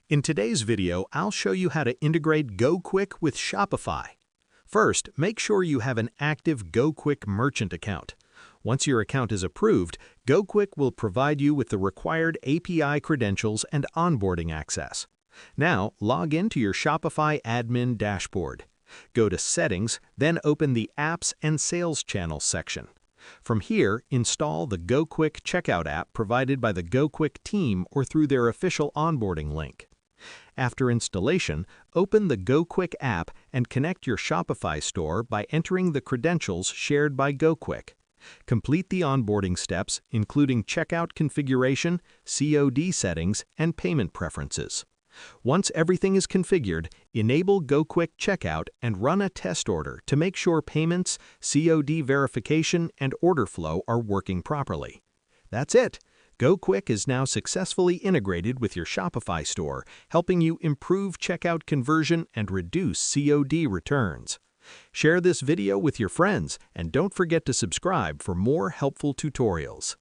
In today's video, I'll show you how to integrate Gokwik with Shopify. First, make sure you have an active Gokwik merchant account. Once your account is approved, Gokwik will provide you with the required API credentials and onboarding access. Now, log into your Shopify admin dashboard. Go to Settings, then open the Apps and Sales Channels section. From here, install the Gokwik checkout app provided by the Gokwik team or through their official onboarding link. After installation, open the Gokwik app and connect your Shopify store by entering the credentials shared by Gokwik. Complete the onboarding steps, including checkout configuration, COD settings, and payment preferences. Once everything is configured, enable Gokwik Checkout and run a test order to make sure payments, COD verification, and order flow are working properly. That's it! Gokwik is now successfully integrated with your Shopify store, helping you improve checkout conversion and reduce COD returns. Share this video with your friends, and don't forget to subscribe for more helpful tutorials.